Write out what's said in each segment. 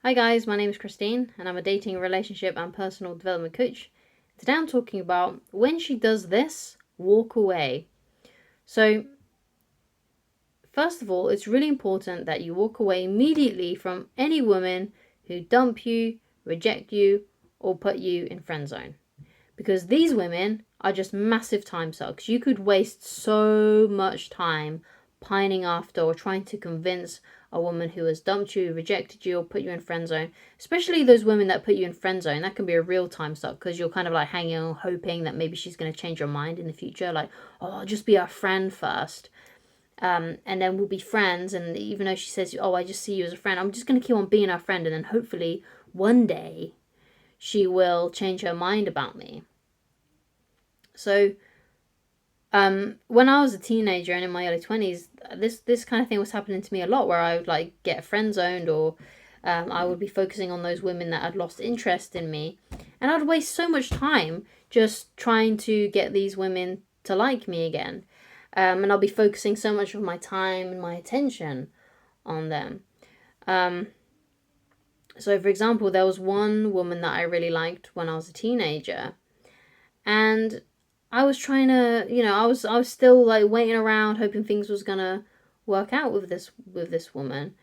Hi guys, my name is Christine and I'm a dating, relationship and personal development coach. Today I'm talking about when she does this, walk away. So, first of all, it's really important that you walk away immediately from any woman who dump you, reject you, or put you in friend zone. Because these women are just massive time sucks. You could waste so much time pining after or trying to convince a woman who has dumped you, rejected you, or put you in friend zone. Especially those women that put you in friend zone. That can be a real time suck because you're kind of like hanging on, hoping that maybe she's going to change your mind in the future. Like, oh, I'll just be our friend first. And then we'll be friends. And even though she says, oh, I just see you as a friend, I'm just going to keep on being our friend. And then hopefully one day she will change her mind about me. So, when I was a teenager and in my early 20s, this kind of thing was happening to me a lot, where I would like get friend zoned, or I would be focusing on those women that had lost interest in me, and I'd waste so much time just trying to get these women to like me again, and I'll be focusing so much of my time and my attention on them. So, for example, there was one woman that I really liked when I was a teenager, and I was trying to, I was still like waiting around, hoping things was gonna work out with this woman.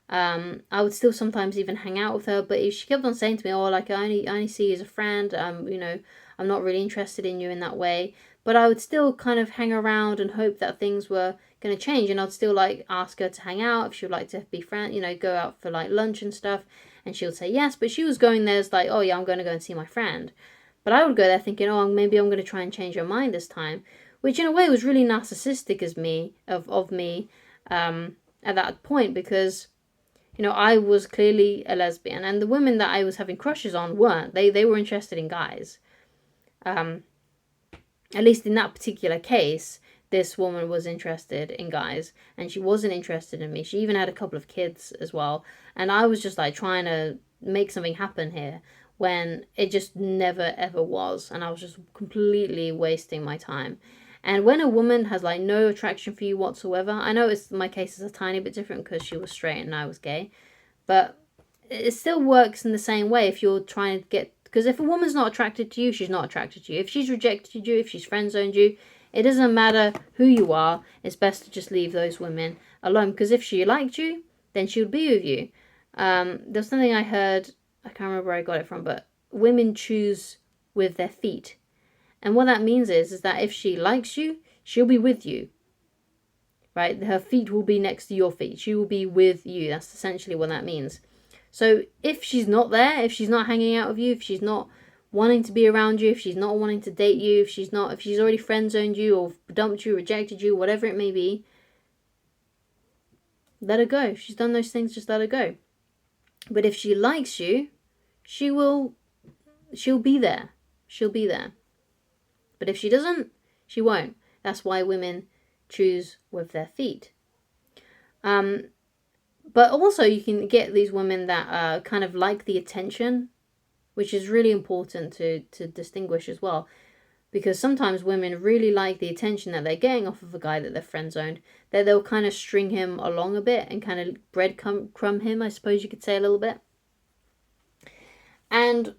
I would still sometimes even hang out with her, but if she kept on saying to me, "Oh, like I only see you as a friend. I'm not really interested in you in that way." But I would still kind of hang around and hope that things were gonna change, and I'd still like ask her to hang out if she would like to be friend, go out for like lunch and stuff, and she would say yes. But she was going there as like, "Oh yeah, I'm gonna go and see my friend." But I would go there thinking, oh, maybe I'm going to try and change her mind this time, which in a way was really narcissistic as me of me at that point, because I was clearly a lesbian, and the women that I was having crushes on weren't. They were interested in guys. At least in that particular case, this woman was interested in guys, and she wasn't interested in me. She even had a couple of kids as well, and I was just like trying to make something happen here when it just never ever was, and I was just completely wasting my time. And when a woman has like no attraction for you whatsoever, I know my case is a tiny bit different because she was straight and I was gay, but it still works in the same way if you're trying to get, because if a woman's not attracted to you, she's not attracted to you. If she's rejected you, if she's friend zoned you, it doesn't matter who you are. It's best to just leave those women alone, because if she liked you, then she would be with you. There's something I heard, I can't remember where I got it from, but women choose with their feet. And what that means is that if she likes you, she'll be with you. Right? Her feet will be next to your feet. She will be with you. That's essentially what that means. So if she's not there, if she's not hanging out with you, if she's not wanting to be around you, if she's not wanting to date you, if she's already friend zoned you or dumped you, rejected you, whatever it may be, let her go. If she's done those things, just let her go. But if she likes you, she'll be there. She'll be there. But if she doesn't, she won't. That's why women choose with their feet. But also you can get these women that kind of like the attention, which is really important to distinguish as well. Because sometimes women really like the attention that they're getting off of a guy that they're friend zoned, that they'll kind of string him along a bit and kind of breadcrumb him, I suppose you could say, a little bit. And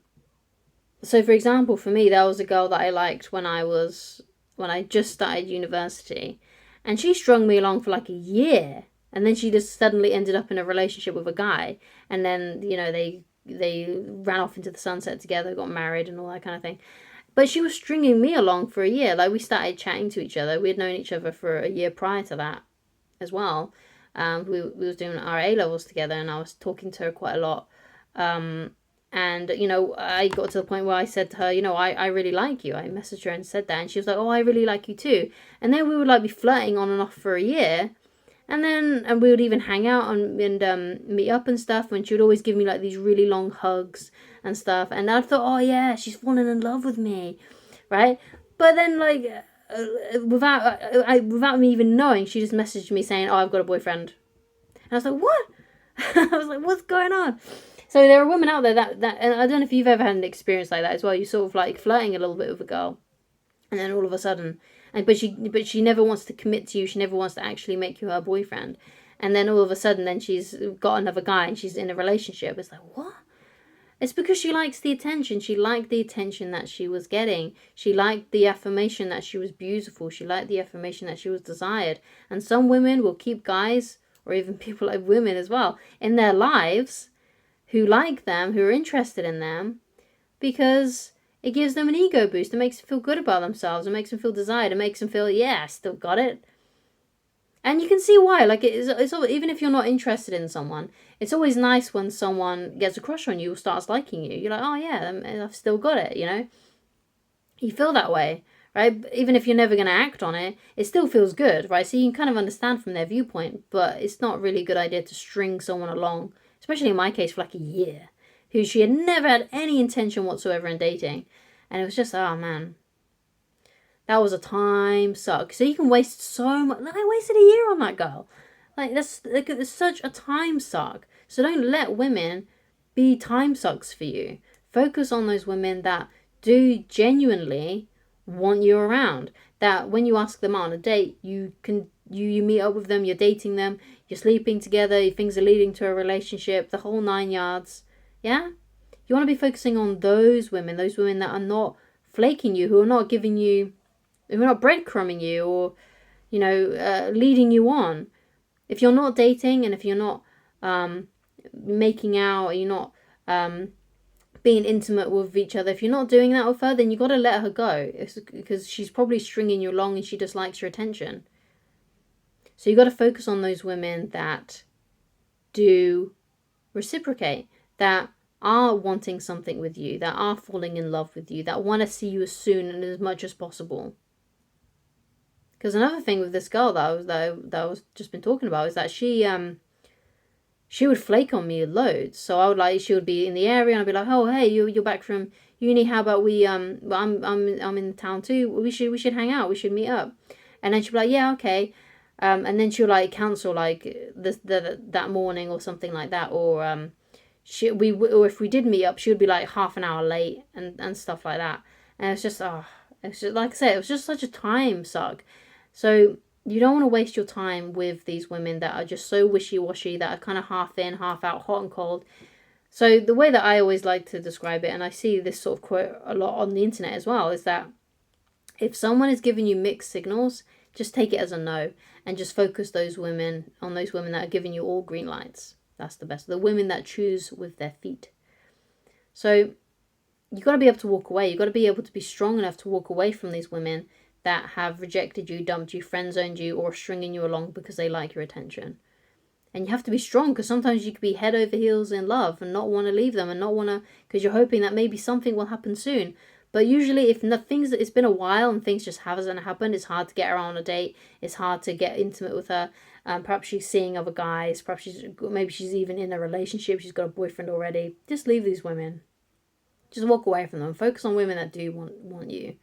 so, for example, for me, that was a girl that I liked when I just started university, and she strung me along for like a year, and then she just suddenly ended up in a relationship with a guy, and then they ran off into the sunset together, got married, and all that kind of thing. But she was stringing me along for a year. Like, we started chatting to each other. We had known each other for a year prior to that as well. We was doing our A levels together, and I was talking to her quite a lot. And, I got to the point where I said to her, I really like you. I messaged her and said that. And she was like, oh, I really like you too. And then we would like be flirting on and off for a year. And we would even hang out and meet up and stuff. And she would always give me like these really long hugs and stuff. And I thought, oh yeah, she's falling in love with me. Right. But then like, without me even knowing, she just messaged me saying, oh, I've got a boyfriend. And I was like, what? I was like, what's going on? So there are women out there that and I don't know if you've ever had an experience like that as well. You sort of like flirting a little bit with a girl, and then all of a sudden, but she never wants to commit to you. She never wants to actually make you her boyfriend. and then all of a sudden then she's got another guy and she's in a relationship. It's like, what? It's because she likes the attention. She liked the attention that she was getting. She liked the affirmation that she was beautiful. She liked the affirmation that she was desired. And some women will keep guys, or even people like women as well, in their lives who like them, who are interested in them, because it gives them an ego boost. It makes them feel good about themselves. It makes them feel desired. It makes them feel, yeah, I still got it. And you can see why. Like, it's even if you're not interested in someone, it's always nice when someone gets a crush on you or starts liking you. You're like, oh yeah, I've still got it, you know? You feel that way, right? Even if you're never going to act on it, it still feels good, right? So you can kind of understand from their viewpoint, but it's not really a good idea to string someone along, especially in my case, for like a year, who she had never had any intention whatsoever in dating. And it was just, oh man, that was a time suck. So you can waste so much. Like, I wasted a year on that girl. Like, that's such a time suck. So don't let women be time sucks for you. Focus on those women that do genuinely want you around. That when you ask them out on a date, you meet up with them, you're dating them, you're sleeping together, things are leading to a relationship, the whole 9 yards. Yeah? You want to be focusing on those women that are not flaking you, who are not giving you, who are not breadcrumbing you or, you know, leading you on. If you're not dating and if you're not making out, or you're not being intimate with each other, if you're not doing that with her, then you got to let her go. It's because she's probably stringing you along and she just likes your attention. So you got to focus on those women that do reciprocate, that are wanting something with you, that are falling in love with you, that want to see you as soon and as much as possible. Because another thing with this girl that I was just been talking about is that she would flake on me loads. So I would she would be in the area and I'd be like, oh hey, you're back from uni. How about we well, I'm in town too. We should hang out. We should meet up. And then she'd be like, yeah, okay. And then she'll like cancel like that morning or something like that, or or if we did meet up, she would be like half an hour late and stuff like that. And it's just like I said, it was just such a time suck. So you don't want to waste your time with these women that are just so wishy-washy, that are kind of half in, half out, hot and cold. So the way that I always like to describe it, and I see this sort of quote a lot on the internet as well, is that if someone is giving you mixed signals, just take it as a no and just focus on those women that are giving you all green lights. That's the best. The women that choose with their feet. So you got to be able to walk away. You got to be able to be strong enough to walk away from these women that have rejected you, dumped you, friend-zoned you, or stringing you along because they like your attention. And you have to be strong, because sometimes you could be head over heels in love and not want to leave them, and not want to, because you're hoping that maybe something will happen soon. But usually if it's been a while and things just haven't happened, it's hard to get her on a date. It's hard to get intimate with her. Perhaps she's seeing other guys. Perhaps maybe she's even in a relationship. She's got a boyfriend already. Just leave these women. Just walk away from them. Focus on women that do want you.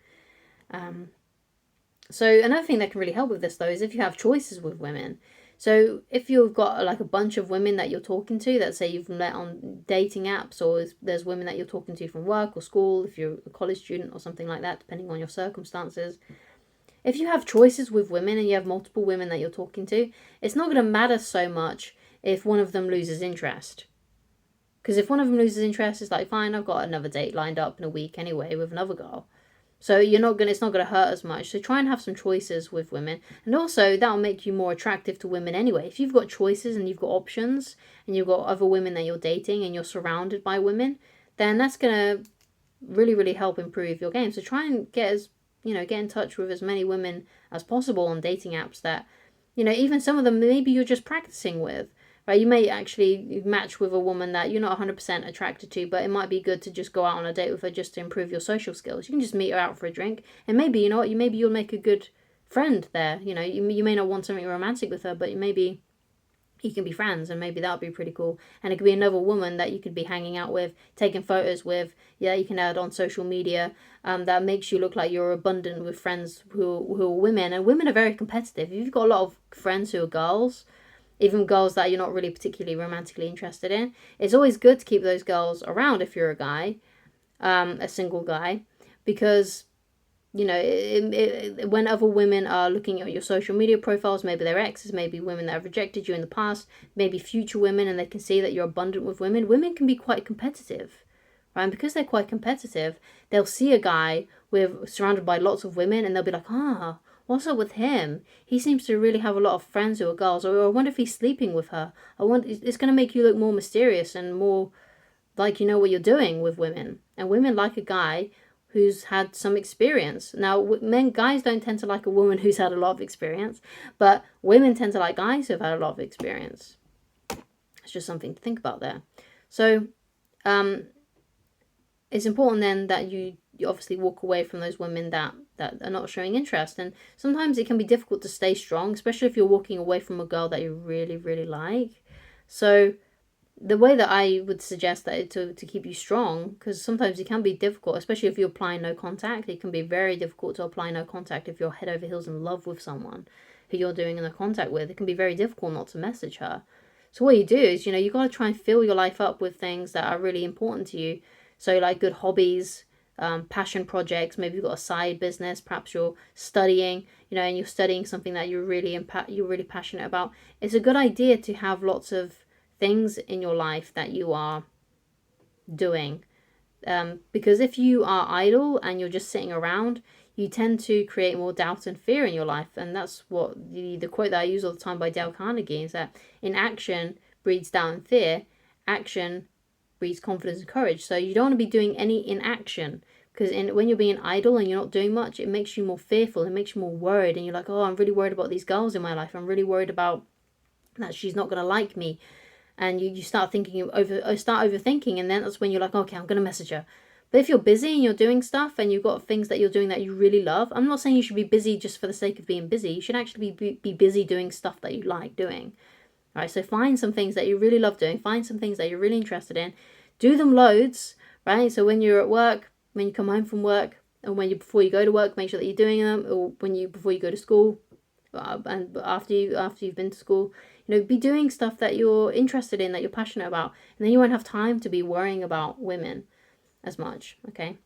So another thing that can really help with this, though, is if you have choices with women. So if you've got like a bunch of women that you're talking to, that say you've met on dating apps, or there's women that you're talking to from work or school, if you're a college student or something like that, depending on your circumstances. If you have choices with women and you have multiple women that you're talking to, it's not going to matter so much if one of them loses interest. Because if one of them loses interest, it's like, fine, I've got another date lined up in a week anyway with another girl. So it's not gonna hurt as much. So try and have some choices with women, and also that'll make you more attractive to women anyway. If you've got choices and you've got options, and you've got other women that you're dating, and you're surrounded by women, then that's gonna really, really help improve your game. So try and get in touch with as many women as possible on dating apps that, even some of them maybe you're just practicing with. Right, you may actually match with a woman that you're not 100% attracted to, but it might be good to just go out on a date with her just to improve your social skills. You can just meet her out for a drink, and maybe, maybe you'll make a good friend there. You may not want something romantic with her, but maybe you can be friends, and maybe that would be pretty cool. And it could be another woman that you could be hanging out with, taking photos with. Yeah, you can add on social media. That makes you look like you're abundant with friends who are women, and women are very competitive. If you've got a lot of friends who are girls, even girls that you're not really particularly romantically interested in, it's always good to keep those girls around if you're a guy, a single guy, because you know, when other women are looking at your social media profiles, maybe they're exes, maybe women that have rejected you in the past, maybe future women, and they can see that you're abundant with women. Women can be quite competitive, right? And because they're quite competitive, they'll see a guy surrounded by lots of women, and they'll be like, what's up with him? He seems to really have a lot of friends who are girls. Or I wonder if he's sleeping with her. It's going to make you look more mysterious and more like you know what you're doing with women. And women like a guy who's had some experience. Now, guys don't tend to like a woman who's had a lot of experience, but women tend to like guys who've had a lot of experience. It's just something to think about there. So, it's important then that you obviously walk away from those women that are not showing interest. And sometimes it can be difficult to stay strong, especially if you're walking away from a girl that you really, really like. So the way that I would suggest that to keep you strong, because sometimes it can be difficult, especially if you're applying no contact. It can be very difficult to apply no contact if you're head over heels in love with someone who you're doing no contact with. It can be very difficult not to message her. So what you do is, you got to try and fill your life up with things that are really important to you. So like good hobbies, passion projects. Maybe you've got a side business. Perhaps you're studying, and you're studying something that you're really passionate about. It's a good idea to have lots of things in your life that you are doing, because if you are idle and you're just sitting around, you tend to create more doubt and fear in your life. And that's what the quote that I use all the time by Dale Carnegie is that inaction breeds doubt and fear, action breeds confidence and courage. So you don't want to be doing any inaction, because when you're being idle and you're not doing much, it makes you more fearful, it makes you more worried, and you're like, oh, I'm really worried about these girls in my life, I'm really worried about that she's not going to like me. And you start overthinking, and then that's when you're like, okay, I'm going to message her. But if you're busy and you're doing stuff and you've got things that you're doing that you really love, I'm not saying you should be busy just for the sake of being busy. You should actually be busy doing stuff that you like doing. All right, so find some things that you really love doing. Find some things that you're really interested in. Do them loads, right? So when you're at work, when you come home from work, and before you go to work, make sure that you're doing them. Or before you go to school, and after you've been to school, be doing stuff that you're interested in, that you're passionate about, and then you won't have time to be worrying about women as much. Okay,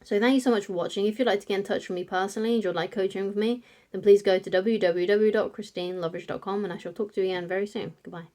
so thank you so much for watching. If you'd like to get in touch with me personally and you'd like coaching with me, then please go to www.christinelovridge.com, and I shall talk to you again very soon. Goodbye.